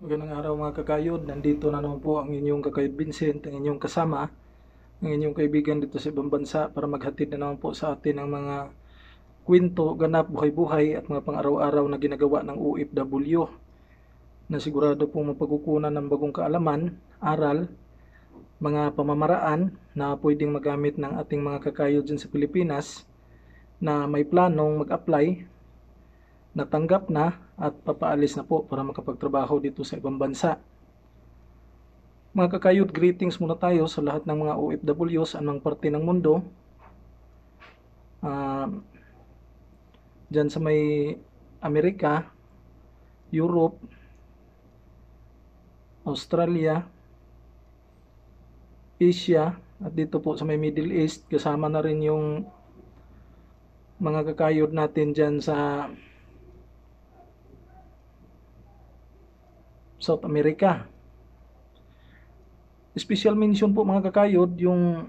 Magandang araw mga kakayod. Nandito na naman po ang inyong kakayod Vincent, ang inyong kasama, ang inyong kaibigan dito sa ibang bansa para maghatid na naman po sa atin ang mga kwento, ganap, buhay-buhay at mga pang-araw-araw na ginagawa ng OFW na sigurado pong mapagkukunan ng bagong kaalaman, aral, mga pamamaraan na pwedeng magamit ng ating mga kakayod dyan sa Pilipinas na may planong mag-apply, natanggap na at papaalis na po para makapagtrabaho dito sa ibang bansa. Mga kakayod, greetings muna tayo sa lahat ng mga OFWs anong parte ng mundo. Dyan sa may Amerika, Europe, Australia, Asia, at dito po sa may Middle East, kasama na rin yung mga kakayod natin dyan sa South America. Special mention po mga kakayod, yung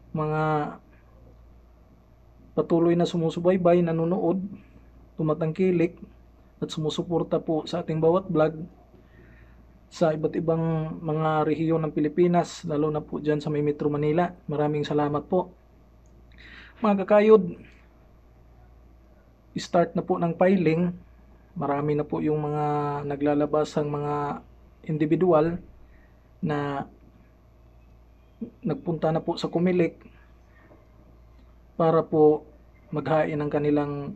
mga patuloy na sumusubaybay, nanonood, tumatangkilik, at sumusuporta po sa ating bawat vlog sa iba't ibang mga rehiyon ng Pilipinas, lalo na po dyan sa may Metro Manila. Maraming salamat po. Mga kakayod, start na po ng filing. Marami na po yung mga naglalabas ang mga individual na nagpunta na po sa Comelec para po maghain ng kanilang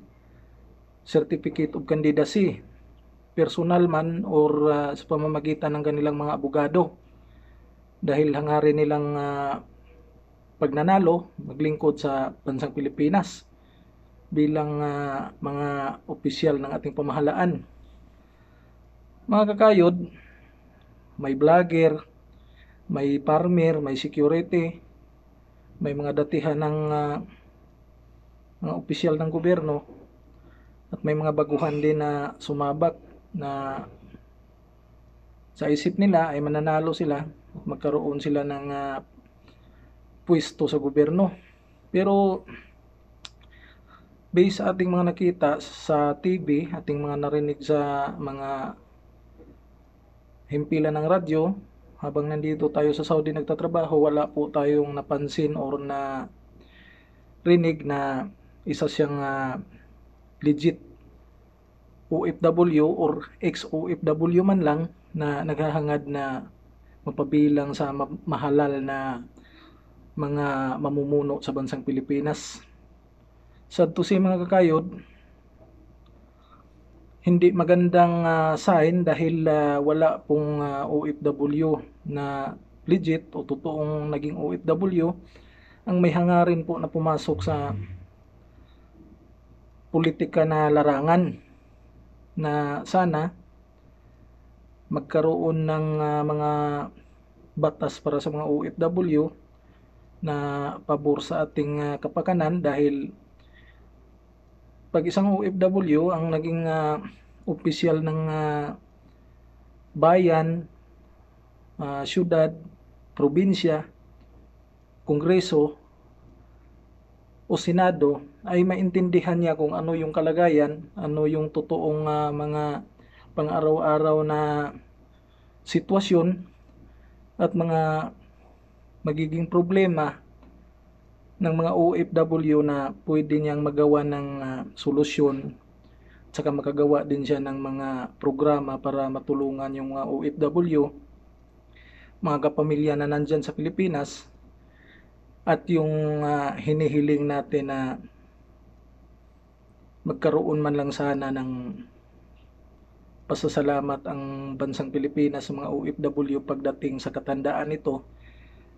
certificate of candidacy, personal man or sa pamamagitan ng kanilang mga abogado, dahil hangarin nilang pagnanalo, maglingkod sa bansang Pilipinas bilang mga opisyal ng ating pamahalaan. Mga kakayod, may vlogger, may farmer, may security, may mga datihan ng mga opisyal ng gobyerno, at may mga baguhan din na sumabak na sa isip nila ay mananalo sila at magkaroon sila ng pwesto sa gobyerno. Pero based sa ating mga nakita sa TV, ating mga narinig sa mga himpilan ng radyo, habang nandito tayo sa Saudi nagtatrabaho, wala po tayong napansin or na rinig na isa siyang legit OFW or ex-OFW man lang na naghahangad na mapabilang sa mahalal na mga mamumuno sa bansang Pilipinas. Sad to say mga kakayod, hindi magandang sign dahil wala pong OFW na legit o totoong naging OFW ang may hangarin po na pumasok sa politika na larangan, na sana magkaroon ng mga batas para sa mga OFW na pabor sa ating kapakanan, dahil pag isang OFW ang naging opisyal ng bayan, syudad, probinsya, kongreso o senado, ay maintindihan niya kung ano yung kalagayan, ano yung totoong mga pang-araw-araw na sitwasyon at mga magiging problema ng mga OFW na pwede niyang magawa ng solusyon, at saka makagawa din siya ng mga programa para matulungan yung mga OFW, mga kapamilya na nandyan sa Pilipinas, at yung hinihiling natin na magkaroon man lang sana ng pasasalamat ang bansang Pilipinas sa mga OFW pagdating sa katandaan nito,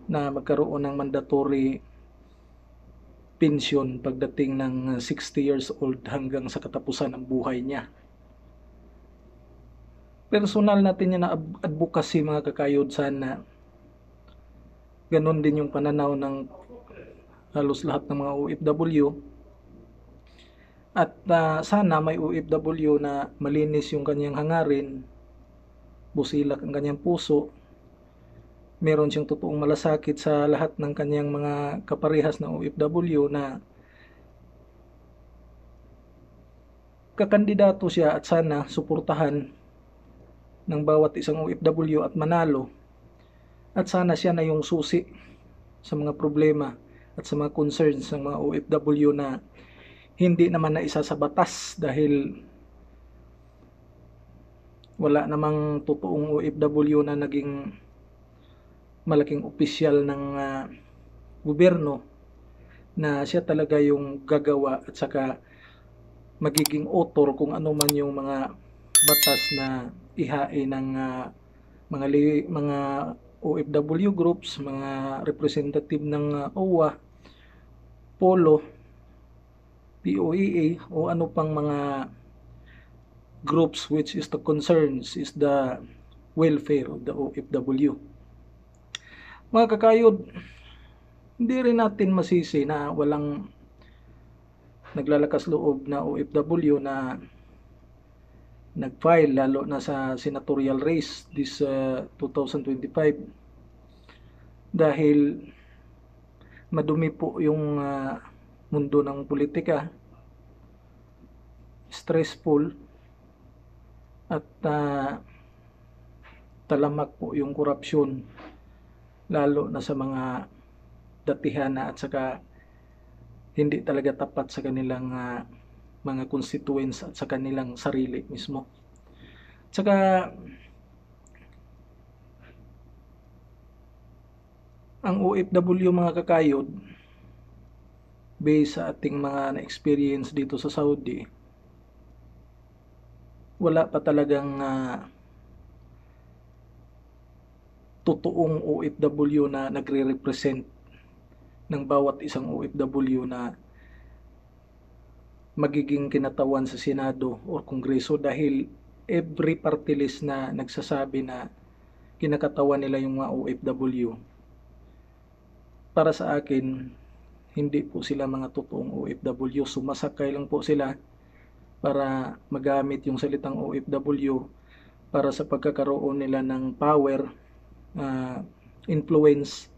na magkaroon ng mandatory pensyon pagdating ng 60 years old hanggang sa katapusan ng buhay niya. Personal natin yan na advocacy mga kakayod, sana ganon din yung pananaw ng halos lahat ng mga OFW, at sana may OFW na malinis yung kanyang hangarin, busilak ang kanyang puso, meron siyang totoong malasakit sa lahat ng kanyang mga kaparehas na OFW na kakandidato siya, at sana suportahan ng bawat isang OFW at manalo. At sana siya na yung susi sa mga problema at sa mga concerns ng mga OFW na hindi naman na isa sa batas dahil wala namang totoong OFW na naging malaking opisyal ng gobyerno na siya talaga yung gagawa at saka magiging author kung ano man yung mga batas na ihain ng mga OFW groups, mga representative ng OWA, POLO, POEA o ano pang mga groups which is the concerns is the welfare of the OFW. Mga kakayod, hindi rin natin masisi na walang naglalakas loob na OFW na nag-file lalo na sa senatorial race this 2025 dahil madumi po yung mundo ng politika, stressful at talamak po yung korupsyon lalo na sa mga datihana at saka hindi talaga tapat sa kanilang mga constituents at sa kanilang sarili mismo. At saka ang OFW mga kakayod, based sa ating mga na-experience dito sa Saudi, wala pa talagang totoong OFW na nagre-represent ng bawat isang OFW na magiging kinatawan sa Senado o Kongreso dahil every party list na nagsasabi na kinakatawan nila yung mga OFW. Para sa akin, hindi po sila mga totoong OFW. Sumasakay lang po sila para magamit yung salitang OFW para sa pagkakaroon nila ng power, influence,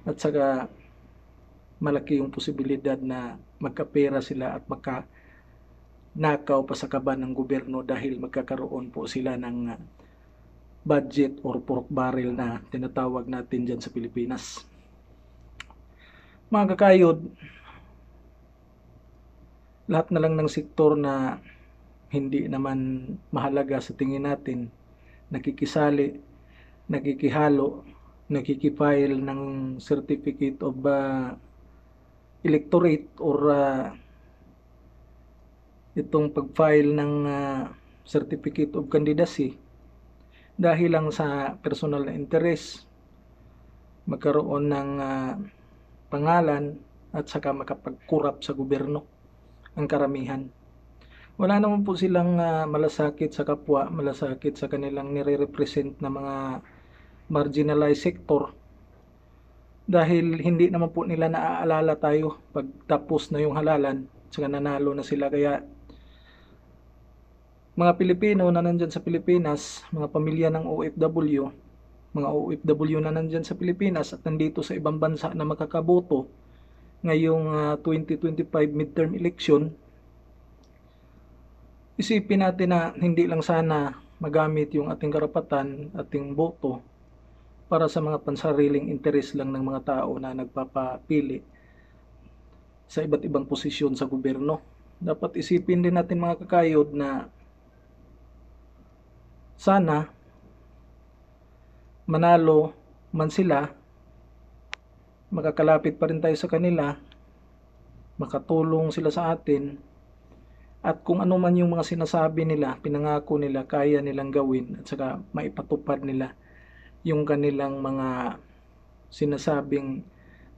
at saka malaki yung posibilidad na magkapera sila at magkanakaw pa sa kaban ng gobyerno dahil magkakaroon po sila ng budget or pork barrel na tinatawag natin dyan sa Pilipinas. Mga kakayod, lahat na lang ng sektor na hindi naman mahalaga sa tingin natin, nakikisali, nakikihalo, nakikifile ng certificate of electorate or itong pag-file ng certificate of candidacy dahil lang sa personal na interest, magkaroon ng pangalan at saka makapag-corrupt sa gobyerno ang karamihan. Wala naman po silang malasakit sa kapwa, malasakit sa kanilang nire-represent na mga marginalized sector dahil hindi naman po nila naaalala tayo pag tapos na yung halalan saka nanalo na sila. Kaya mga Pilipino na nandyan sa Pilipinas, mga pamilya ng OFW, mga OFW na nandyan sa Pilipinas at nandito sa ibang bansa na makakaboto ngayong 2025 midterm election, isipin natin na hindi lang sana magamit yung ating karapatan, ating boto para sa mga pansariling interes lang ng mga tao na nagpapapili sa iba't ibang posisyon sa gobyerno. Dapat isipin din natin mga kakayod na sana manalo man sila, makakalapit pa rin tayo sa kanila, makatulong sila sa atin, at kung ano man yung mga sinasabi nila, pinangako nila, kaya nilang gawin at saka maipatupad nila yung kanilang mga sinasabing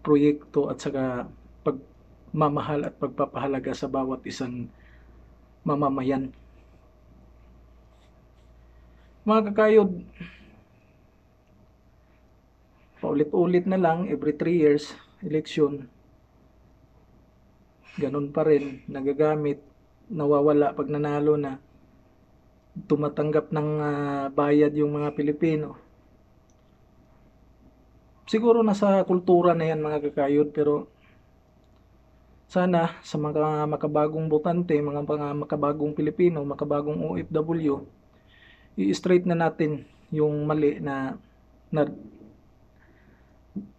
proyekto at saka pagmamahal at pagpapahalaga sa bawat isang mamamayan. Mga kakayod, paulit-ulit na lang, every 3 years, election, ganun pa rin, nagagamit, nawawala pag nanalo na, tumatanggap ng bayad yung mga Pilipino. Siguro nasa kultura na yan mga kakayod, pero sana sa mga makabagong botante, mga makabagong Pilipino, makabagong OFW, i-straight na natin yung mali na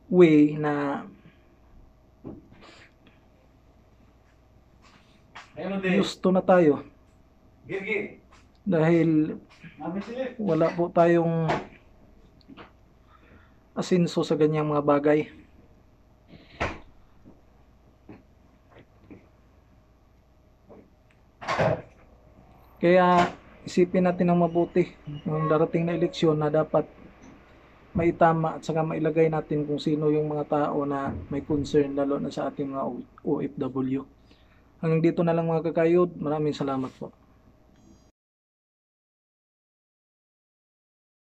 way na gusto na tayo dahil wala po tayong asenso sa ganyang mga bagay. Kaya isipin natin ng mabuti yung darating na eleksyon na dapat maitama at saka mailagay natin kung sino yung mga tao na may concern lalo na sa ating mga OFW. Hanggang dito na lang mga kakayod. Maraming salamat po.